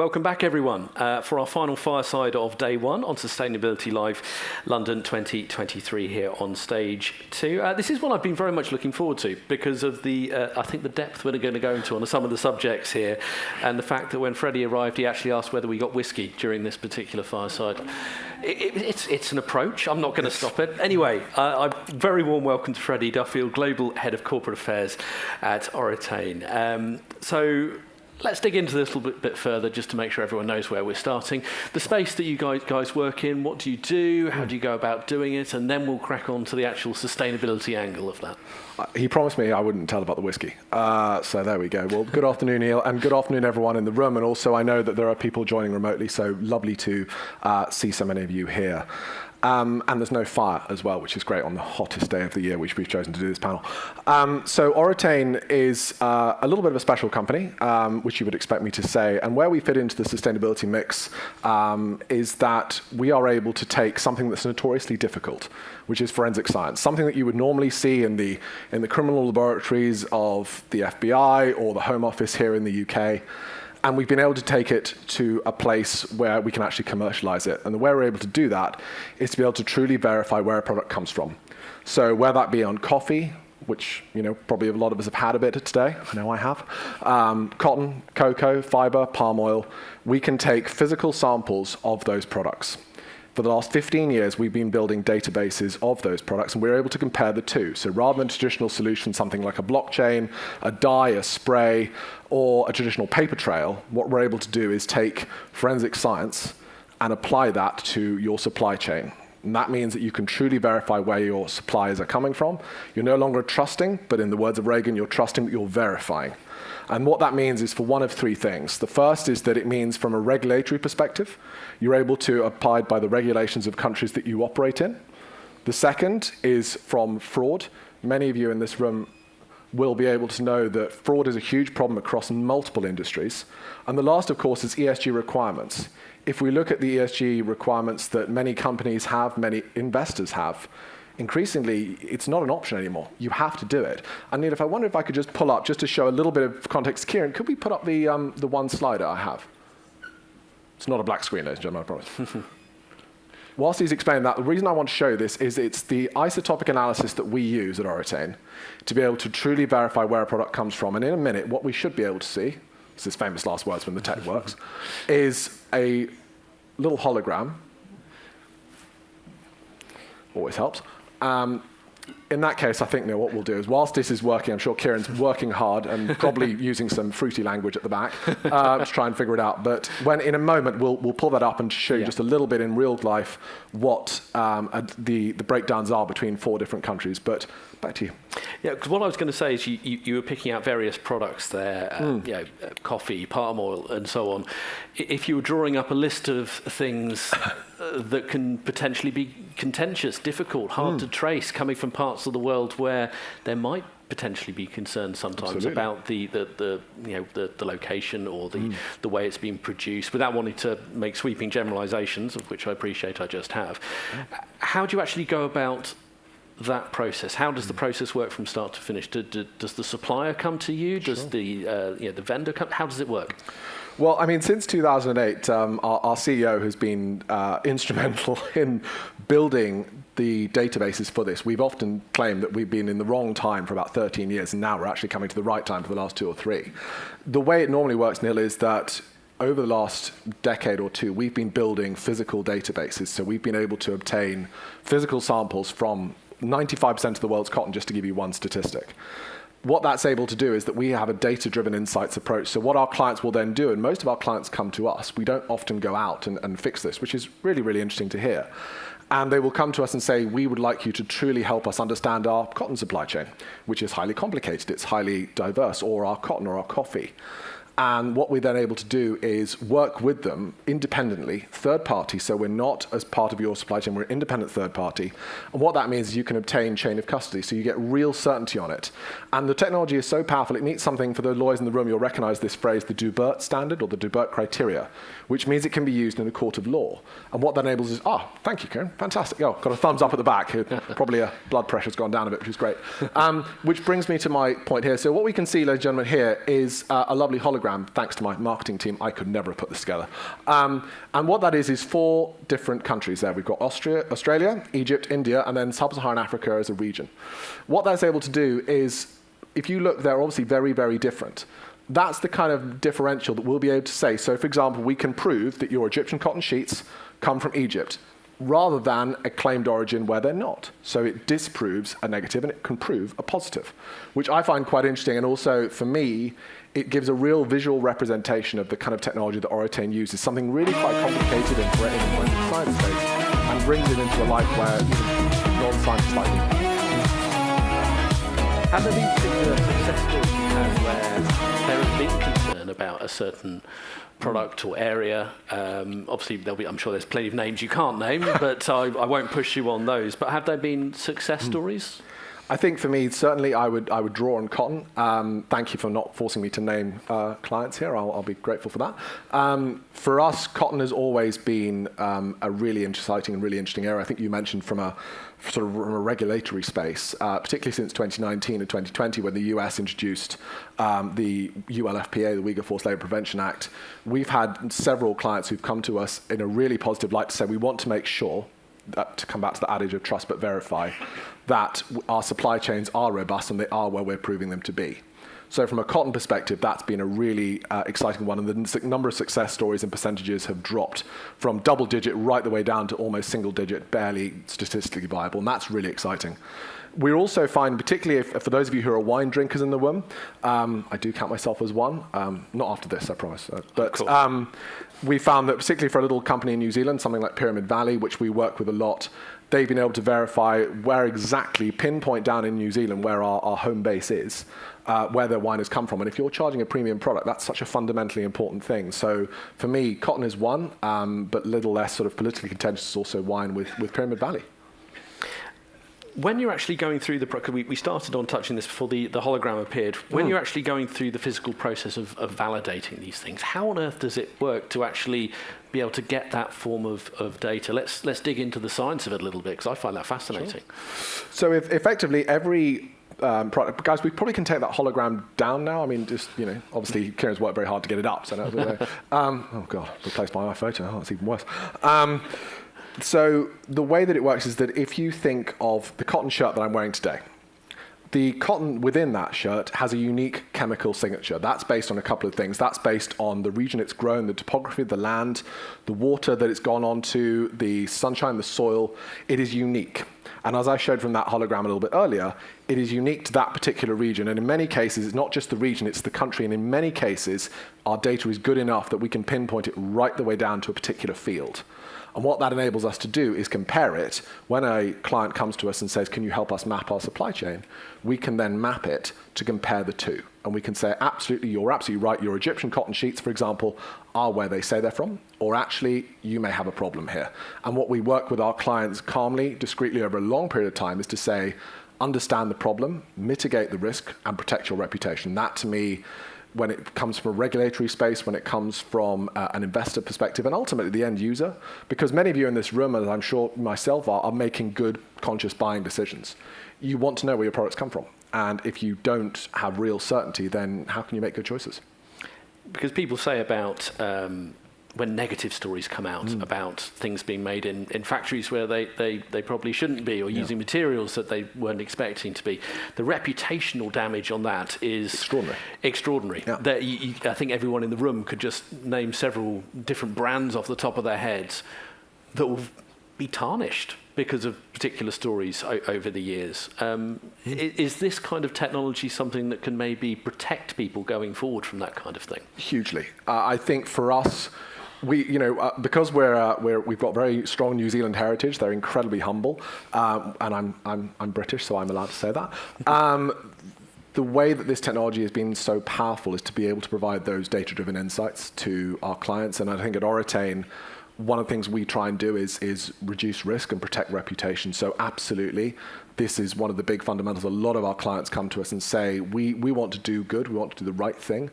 Welcome back, everyone, for our final fireside of day one on Sustainability Live London 2023 here on stage 2. This is one I've been very much looking forward to because of the, I think, the depth we're going to go into on some of the subjects here, and the fact that when Freddie arrived, he actually asked whether we got whiskey during this particular fireside. It's an approach. I'm not going to stop it. Anyway, a very warm welcome to Frederick Duffield, Global Head of Corporate Affairs at Oritain. So let's dig into this a little bit further just to make sure everyone knows where we're starting. The space that you guys work in, what do you do? How do you go about doing it? And then we'll crack on to the actual sustainability angle of that. He promised me I wouldn't tell about the whiskey. So there we go. Well, good afternoon, Neil, and good afternoon, everyone in the room. And also, I know that there are people joining remotely, so lovely to see so many of you here. And there's no fire as well, which is great on the hottest day of the year, which we've chosen to do this panel. So Oritain is a little bit of a special company, which you would expect me to say. And where we fit into the sustainability mix is that we are able to take something that's notoriously difficult, which is forensic science, something that you would normally see in the criminal laboratories of the FBI or the Home Office here in the UK. And we've been able to take it to a place where we can actually commercialize it. And the way we're able to do that is to be able to truly verify where a product comes from. So whether that be on coffee, which probably a lot of us have had a bit today, I know I have, cotton, cocoa, fiber, palm oil, we can take physical samples of those products. For the last 15 years, we've been building databases of those products, and we're able to compare the two. So rather than traditional solutions, something like a blockchain, a dye, a spray, or a traditional paper trail, what we're able to do is take forensic science and apply that to your supply chain. And that means that you can truly verify where your suppliers are coming from. You're no longer trusting, but in the words of Reagan, you're trusting, but you're verifying. And what that means is for one of three things. The first is that it means from a regulatory perspective, you're able to abide by the regulations of countries that you operate in. The second is from fraud. Many of you in this room will be able to know that fraud is a huge problem across multiple industries. And the last, of course, is ESG requirements. If we look at the ESG requirements that many companies have, many investors have, increasingly, it's not an option anymore. You have to do it. And Neil, I wonder if I could just pull up, just to show a little bit of context. Kieran, could we put up the one slider I have? It's not a black screen, ladies and gentlemen, I promise. Whilst he's explaining that, the reason I want to show this is it's the isotopic analysis that we use at Oritain to be able to truly verify where a product comes from. And in a minute, what we should be able to see, this is famous last words when the tech works, is a little hologram. Always helps. In that case, I think, Neil, what we'll do is, whilst this is working, I'm sure Kieran's working hard and probably using some fruity language at the back to try and figure it out. But in a moment, we'll pull that up and show you just a little bit in real life what the breakdowns are between 4 different countries. But back to you. Yeah, because what I was going to say is you were picking out various products there, coffee, palm oil, and so on. If you were drawing up a list of things that can potentially be contentious, difficult, hard to trace, coming from parts of the world where there might potentially be concerns sometimes about the location or the way it's being produced, without wanting to make sweeping generalizations, of which I appreciate I just have. How do you actually go about that process? How does the process work from start to finish? Does the supplier come to you? Does the vendor come? How does it work? Well, I mean, since 2008, our CEO has been instrumental in building the databases for this. We've often claimed that we've been in the wrong time for about 13 years, and now we're actually coming to the right time for the last 2 or 3. The way it normally works, Neil, is that over the last decade or 2, we've been building physical databases. So we've been able to obtain physical samples from 95% of the world's cotton, just to give you one statistic. What that's able to do is that we have a data-driven insights approach. So what our clients will then do, and most of our clients come to us, we don't often go out and fix this, which is really, really interesting to hear. And they will come to us and say, we would like you to truly help us understand our cotton supply chain, which is highly complicated, it's highly diverse, or our cotton or our coffee. And what we're then able to do is work with them independently, third party, so we're not as part of your supply chain, we're an independent third party. And what that means is you can obtain chain of custody, so you get real certainty on it. And the technology is so powerful, it needs something, for the lawyers in the room, you'll recognize this phrase, the Dubert standard, or the Dubert criteria, which means it can be used in a court of law. And what that enables is, thank you, Kieran, fantastic. Oh, got a thumbs up at the back. Probably blood pressure's gone down a bit, which is great. Which brings me to my point here. So what we can see, ladies and gentlemen, here is a lovely hologram hologram, thanks to my marketing team, I could never have put this together. And what that is 4 different countries there. We've got Australia, Egypt, India, and then Sub-Saharan Africa as a region. What that's able to do is, if you look, they're obviously very, very different. That's the kind of differential that we'll be able to say. So, for example, we can prove that your Egyptian cotton sheets come from Egypt, rather than a claimed origin where they're not. So it disproves a negative and it can prove a positive, which I find quite interesting. And also, for me, it gives a real visual representation of the kind of technology that Oritain uses, something really quite complicated in the forensic science space, and brings it into a life where even non-scientists like me. Have there been particular success stories you have where there has been concern about a certain product or area? Obviously, I'm sure there's plenty of names you can't name, but I won't push you on those. But have there been success stories? I think for me, certainly I would draw on cotton. Thank you for not forcing me to name clients here. I'll be grateful for that. For us, cotton has always been a really exciting and really interesting area. I think you mentioned from a regulatory space, particularly since 2019 and 2020, when the US introduced the ULFPA, the Uyghur Forced Labor Prevention Act. We've had several clients who've come to us in a really positive light to say, we want to make sure that, to come back to the adage of trust but verify, that our supply chains are robust and they are where we're proving them to be. So from a cotton perspective, that's been a really exciting one, and the number of success stories and percentages have dropped from double digit right the way down to almost single digit, barely statistically viable, and that's really exciting. We also find, particularly for those of you who are wine drinkers in the room, I do count myself as one, not after this, I promise, but we found that particularly for a little company in New Zealand, something like Pyramid Valley, which we work with a lot, they've been able to verify where exactly, pinpoint down in New Zealand where our home base is, where their wine has come from. And if you're charging a premium product, that's such a fundamentally important thing. So for me, cotton is one, but a little less sort of politically contentious is also wine with Pyramid Valley. When you're actually going through we started on touching this before the hologram appeared. When you're actually going through the physical process of validating these things, how on earth does it work to actually be able to get that form of data? Let's dig into the science of it a little bit, because I find that fascinating. Sure. So if effectively every product, guys, we probably can take that hologram down now. I mean, just, obviously Kieran's worked very hard to get it up. So oh God, replaced by my photo. Oh, it's even worse. So the way that it works is that if you think of the cotton shirt that I'm wearing today, the cotton within that shirt has a unique chemical signature. That's based on a couple of things. That's based on the region it's grown, the topography of the land, the water that it's gone onto, the sunshine, the soil. It is unique. And as I showed from that hologram a little bit earlier, it is unique to that particular region. And in many cases, it's not just the region, it's the country. And in many cases, our data is good enough that we can pinpoint it right the way down to a particular field. And what that enables us to do is compare it. When a client comes to us and says, can you help us map our supply chain? We can then map it to compare the two. And we can say, absolutely, you're absolutely right. Your Egyptian cotton sheets, for example, are where they say they're from. Or actually, you may have a problem here. And what we work with our clients calmly, discreetly over a long period of time is to say, understand the problem, mitigate the risk, and protect your reputation. That, to me, when it comes from a regulatory space, when it comes from an investor perspective, and ultimately the end user, because many of you in this room, as I'm sure myself are making good, conscious buying decisions. You want to know where your products come from. And if you don't have real certainty, then how can you make good choices? Because people say about when negative stories come out about things being made in factories where they probably shouldn't be, or using materials that they weren't expecting to be. The reputational damage on that is extraordinary. Yeah. I think everyone in the room could just name several different brands off the top of their heads that will be tarnished because of particular stories over the years. Is this kind of technology something that can maybe protect people going forward from that kind of thing? Hugely. I think for us, because we've got very strong New Zealand heritage, they're incredibly humble, and I'm British, so I'm allowed to say that. The way that this technology has been so powerful is to be able to provide those data-driven insights to our clients, and I think at Oritain, one of the things we try and do is reduce risk and protect reputation. So absolutely, this is one of the big fundamentals. A lot of our clients come to us and say, we want to do good, we want to do the right thing.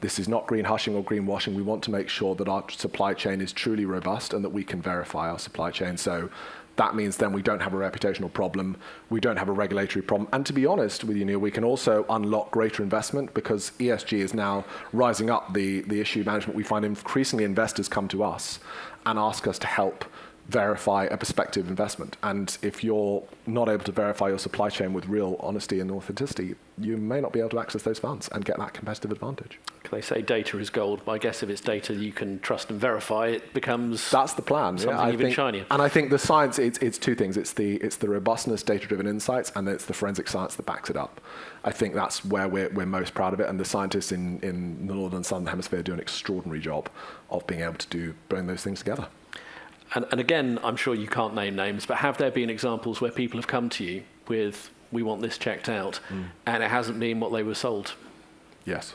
This is not green hushing or greenwashing. We want to make sure that our supply chain is truly robust and that we can verify our supply chain. So that means then we don't have a reputational problem, we don't have a regulatory problem. And to be honest with you, Neil, we can also unlock greater investment because ESG is now rising up the issue management. We find increasingly investors come to us and ask us to help verify a prospective investment. And if you're not able to verify your supply chain with real honesty and authenticity, you may not be able to access those funds and get that competitive advantage. They say data is gold, but I guess if it's data you can trust and verify, it becomes that's the plan. Something even shinier. And I think the science, it's two things. It's the robustness, data-driven insights, and it's the forensic science that backs it up. I think that's where we're most proud of it, and the scientists in the northern and southern hemisphere do an extraordinary job of being able to bring those things together. And again, I'm sure you can't name names, but have there been examples where people have come to you with, we want this checked out, and it hasn't been what they were sold? Yes.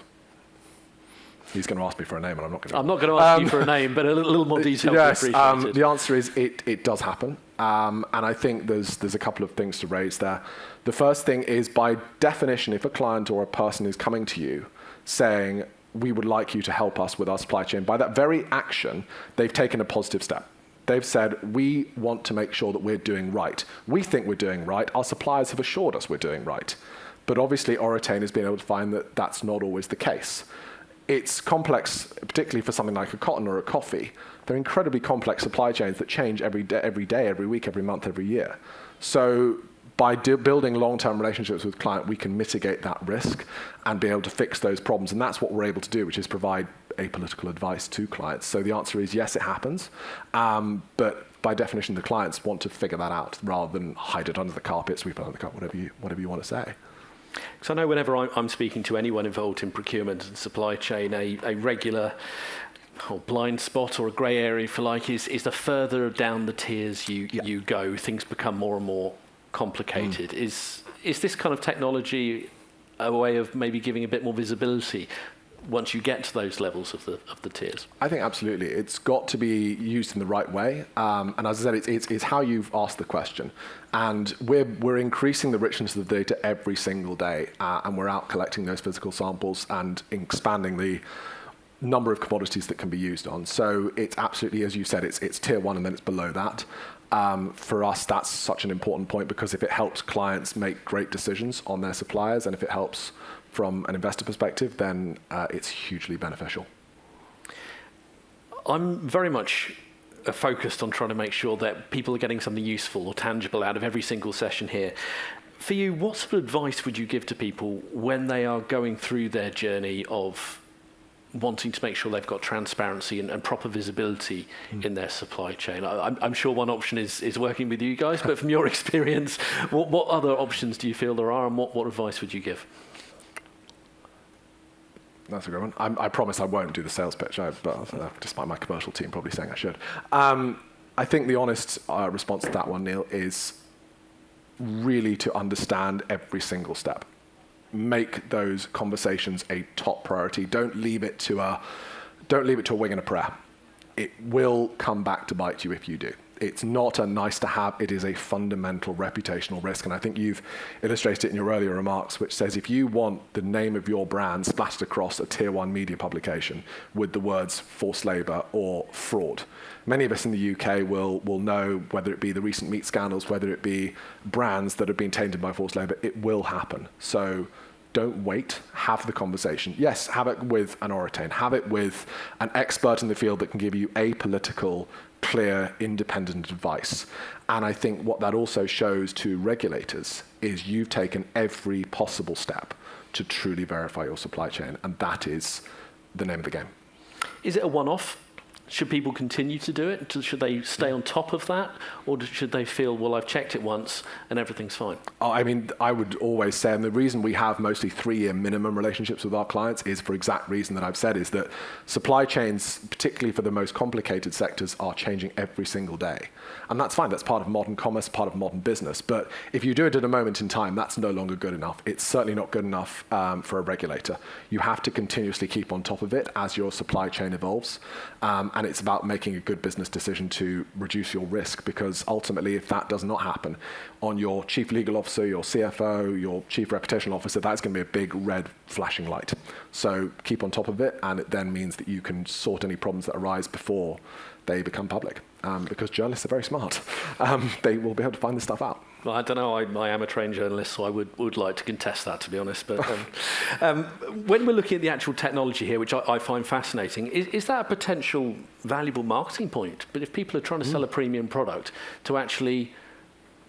He's going to ask me for a name, and I'm not going to. I'm not going to ask you for a name, but a little more detail. Yes, the answer is it does happen. And I think there's a couple of things to raise there. The first thing is, by definition, if a client or a person is coming to you saying, we would like you to help us with our supply chain, by that very action, they've taken a positive step. They've said, we want to make sure that we're doing right. We think we're doing right. Our suppliers have assured us we're doing right. But obviously, Oritain has been able to find that that's not always the case. It's complex, particularly for something like a cotton or a coffee. They're incredibly complex supply chains that change every day, every week, every month, every year. So by building long-term relationships with client, we can mitigate that risk and be able to fix those problems. And that's what we're able to do, which is provide apolitical advice to clients. So the answer is yes, it happens. But by definition, the clients want to figure that out rather than hide it under the carpet, sweep it under the carpet, whatever you want to say. Because I know whenever I'm speaking to anyone involved in procurement and supply chain, a regular blind spot or a grey area, if you like, is the further down the tiers you go, things become more and more complicated. Is this kind of technology a way of maybe giving a bit more visibility once you get to those levels of the tiers? I think absolutely. It's got to be used in the right way. And as I said, it's how you've asked the question. And we're increasing the richness of the data every single day. And we're out collecting those physical samples and expanding the number of commodities that can be used on. So it's absolutely, as you said, it's tier one and then it's below that. For us, that's such an important point because if it helps clients make great decisions on their suppliers and if it helps from an investor perspective, then it's hugely beneficial. I'm very much focused on trying to make sure that people are getting something useful or tangible out of every single session here. For you, what sort of advice would you give to people when they are going through their journey of wanting to make sure they've got transparency and proper visibility in their supply chain? I'm sure one option is working with you guys, but from your experience, what other options do you feel there are, and what advice would you give? That's a good one. I promise I won't do the sales pitch, but despite my commercial team probably saying I should. I think the honest response to that one, Neil, is really to understand every single step. Make those conversations a top priority. Don't leave it to a wing and a prayer. It will come back to bite you if you do. It's not a nice to have, it is a fundamental reputational risk. And I think you've illustrated it in your earlier remarks, which says if you want the name of your brand splattered across a tier one media publication with the words forced labour or fraud, many of us in the UK will know, whether it be the recent meat scandals, whether it be brands that have been tainted by forced labour, it will happen. So don't wait, have the conversation. Yes, have it with an Oritain, have it with an expert in the field that can give you apolitical, clear, independent advice. And I think what that also shows to regulators is you've taken every possible step to truly verify your supply chain, and that is the name of the game. Is it a one-off? Should people continue to do it? Should they stay on top of that? Or should they feel, well, I've checked it once and everything's fine? I mean, I would always say, and the reason we have mostly 3-year minimum relationships with our clients is for exact reason that I've said, is that supply chains, particularly for the most complicated sectors, are changing every single day. And that's fine. That's part of modern commerce, part of modern business. But if you do it at a moment in time, that's no longer good enough. It's certainly not good enough for a regulator. You have to continuously keep on top of it as your supply chain evolves. And it's about making a good business decision to reduce your risk, because ultimately, if that does not happen on your chief legal officer, your CFO, your chief reputational officer, that's going to be a big red flashing light. So keep on top of it, and it then means that you can sort any problems that arise before they become public. because journalists are very smart. They will be able to find this stuff out. Well, I don't know. I am a trained journalist, so I would like to contest that, to be honest. But when we're looking at the actual technology here, which I find fascinating, is that a potential valuable marketing point? But if people are trying to sell a premium product, to actually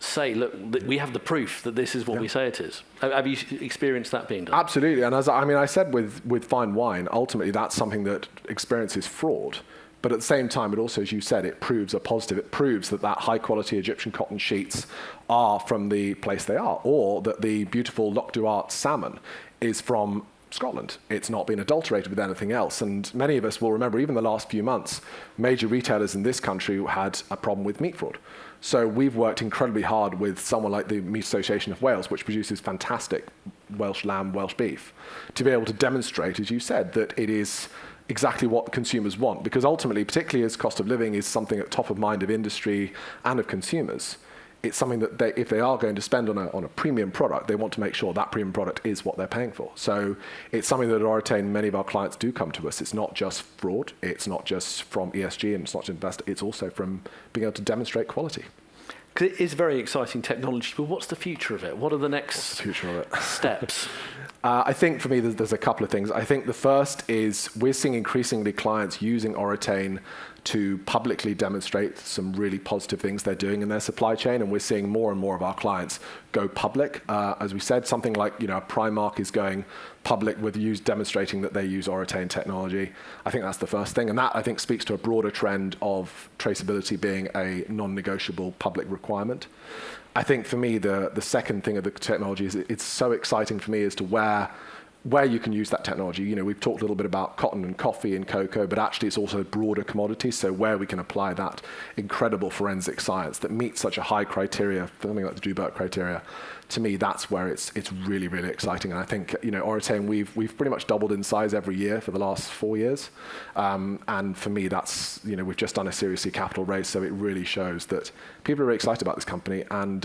say, look, we have the proof that this is what we say it is. Have you experienced that being done? Absolutely. And as I said with fine wine, ultimately that's something that experiences fraud. But at the same time, it also, as you said, it proves a positive. It proves that high-quality Egyptian cotton sheets are from the place they are, or that the beautiful Loch Duart salmon is from Scotland. It's not been adulterated with anything else. And many of us will remember, even the last few months, major retailers in this country had a problem with meat fraud. So we've worked incredibly hard with someone like the Meat Association of Wales, which produces fantastic Welsh lamb, Welsh beef, to be able to demonstrate, as you said, that it is exactly what consumers want. Because ultimately, particularly as cost of living is something at top of mind of industry and of consumers, it's something that if they are going to spend on a premium product, they want to make sure that premium product is what they're paying for. So it's something that at Oritain, many of our clients do come to us. It's not just fraud, it's not just from ESG, and it's not just invest, it's also from being able to demonstrate quality. Because it is very exciting technology, but what's the future of it? What are the next steps? I think for me, there's a couple of things. I think the first is we're seeing increasingly clients using Oritain to publicly demonstrate some really positive things they're doing in their supply chain, and we're seeing more and more of our clients go public. As we said, something like Primark is going public with demonstrating that they use Oritain technology. I think that's the first thing, and that I think speaks to a broader trend of traceability being a non-negotiable public requirement. I think for me, the second thing of the technology is it's so exciting for me as to where you can use that technology. We've talked a little bit about cotton and coffee and cocoa, but actually it's also broader commodities. So where we can apply that incredible forensic science that meets such a high criteria, something like the Dubert criteria, to me, that's where it's really, really exciting. And I think, Oritain, we've pretty much doubled in size every year for the last 4 years. And for me, that's, we've just done a Series C capital raise. So it really shows that people are very excited about this company, and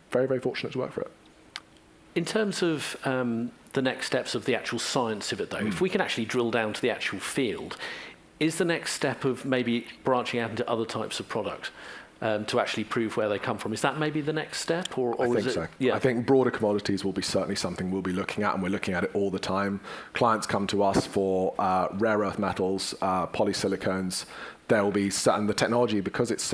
very, very fortunate to work for it. In terms of the next steps of the actual science of it, though, if we can actually drill down to the actual field, is the next step of maybe branching out into other types of product to actually prove where they come from? Is that maybe the next step? Or I think is it, so. Yeah. I think broader commodities will be certainly something we'll be looking at, and we're looking at it all the time. Clients come to us for rare earth metals, polysilicones. There will be certain, the technology, because it's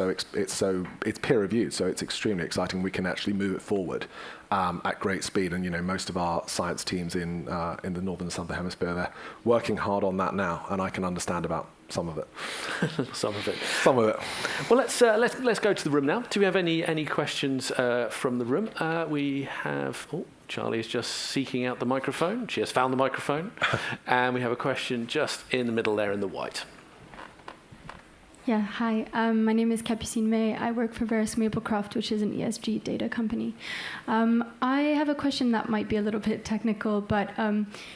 peer reviewed, so it's extremely exciting. We can actually move it forward at great speed, and most of our science teams in the northern and southern hemisphere, they're working hard on that now, and I can understand about some of it. Some of it. Some of it. Well, let's go to the room now. Do we have any questions from the room? We have. Oh, Charlie is just seeking out the microphone. She has found the microphone, and we have a question just in the middle there in the white. Yeah, hi. My name is Capucine May. I work for Veris Maplecroft, which is an ESG data company. I have a question that might be a little bit technical, but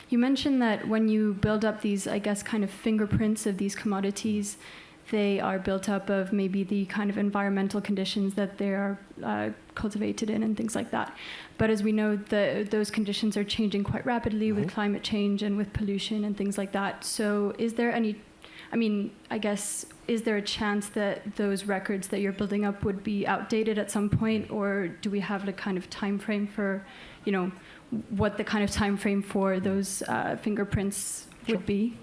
you mentioned that when you build up these, I guess, kind of fingerprints of these commodities, they are built up of maybe the kind of environmental conditions that they are cultivated in and things like that. But as we know, those conditions are changing quite rapidly with climate change and with pollution and things like that. So is there any... I guess, is there a chance that those records that you're building up would be outdated at some point, or do we have a kind of time frame for, what the kind of time frame for those fingerprints would be?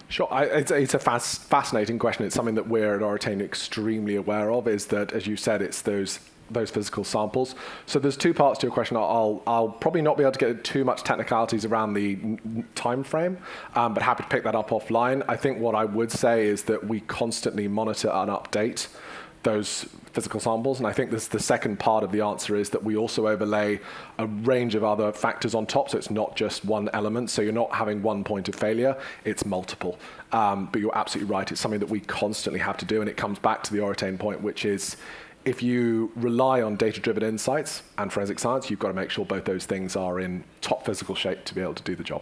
Sure. It's a fascinating question. It's something that we're at Oritain extremely aware of, is that, as you said, it's those physical samples. So there's two parts to your question. I'll probably not be able to get too much technicalities around the time frame, but happy to pick that up offline. I think what I would say is that we constantly monitor and update those physical samples, and I think the second part of the answer is that we also overlay a range of other factors on top, so it's not just one element, so you're not having one point of failure, it's multiple. But you're absolutely right, it's something that we constantly have to do, and it comes back to the Oritain point, which is if you rely on data-driven insights and forensic science, you've got to make sure both those things are in top physical shape to be able to do the job.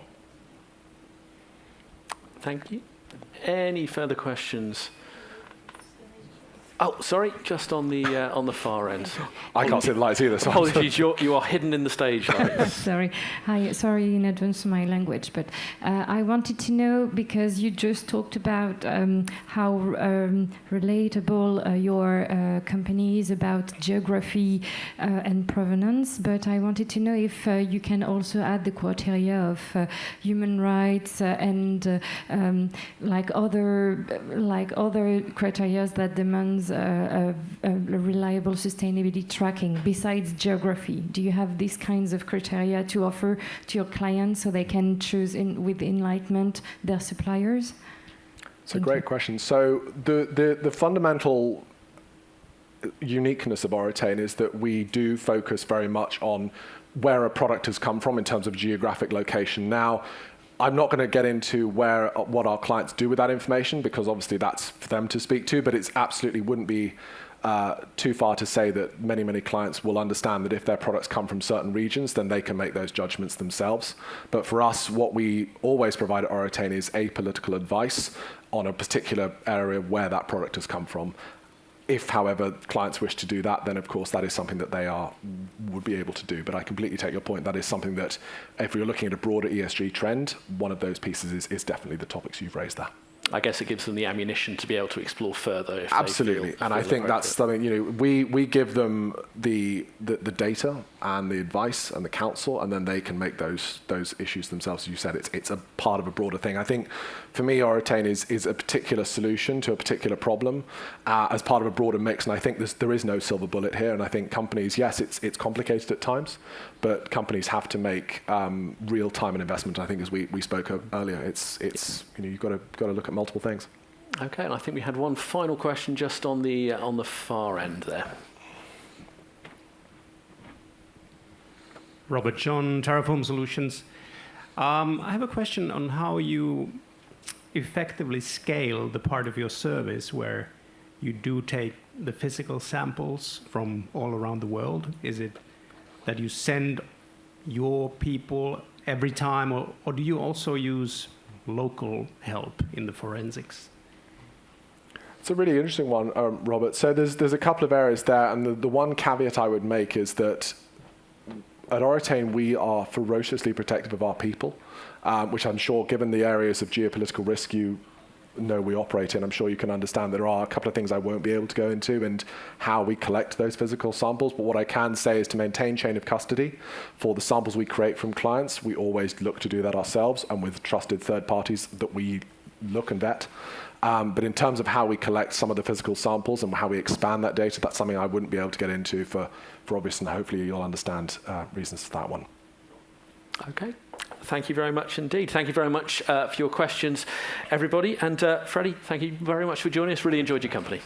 Thank you. Any further questions? Oh, sorry, just on the far end. I can't see the lights either. So Apologies, you are hidden in the stage lights. Sorry. Hi. Sorry in advance for my language, but I wanted to know, because you just talked about how relatable your company is about geography and provenance, but I wanted to know if you can also add the criteria of human rights and like other criteria that demands a reliable sustainability tracking besides geography. Do you have these kinds of criteria to offer to your clients so they can choose with enlightenment their suppliers? It's a great question. So the fundamental uniqueness of Oritain is that we do focus very much on where a product has come from in terms of geographic location. Now, I'm not going to get into what our clients do with that information, because obviously that's for them to speak to, but it's absolutely wouldn't be too far to say that many clients will understand that if their products come from certain regions, then they can make those judgments themselves. But for us, what we always provide at Oritain is apolitical advice on a particular area where that product has come from. If, however, clients wish to do that, then of course that is something that they would be able to do. But I completely take your point. That is something that, if you're looking at a broader ESG trend, one of those pieces is definitely the topics you've raised there. I guess it gives them the ammunition to be able to explore further. If Absolutely, and I think that's something, we give them the data and the advice and the counsel, and then they can make those issues themselves. As you said, it's a part of a broader thing. I think for me, Oritain is a particular solution to a particular problem as part of a broader mix, and I think there is no silver bullet here. And I think companies, yes, it's complicated at times, but companies have to make real time and investment. I think, as we spoke of earlier, it's you've got to look at multiple things. Okay, and I think we had one final question just on the far end there. Robert John, Terraform Solutions. I have a question on how you effectively scale the part of your service where you do take the physical samples from all around the world. Is it that you send your people every time, or do you also use local help in the forensics? It's a really interesting one, Robert. So there's a couple of areas there, and the one caveat I would make is that at Oritain we are ferociously protective of our people, which I'm sure, given the areas of geopolitical risk we operate in, I'm sure you can understand there are a couple of things I won't be able to go into and how we collect those physical samples. But what I can say is, to maintain chain of custody for the samples we create from clients, we always look to do that ourselves and with trusted third parties that we look and vet. But in terms of how we collect some of the physical samples and how we expand that data, that's something I wouldn't be able to get into for obvious, and hopefully you'll understand reasons for that one. Okay. Thank you very much indeed. Thank you very much for your questions, everybody. And Freddie, thank you very much for joining us. Really enjoyed your company.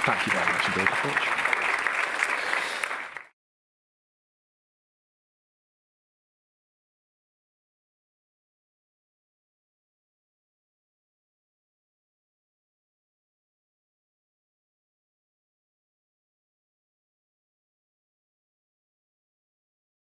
Thank you very much indeed.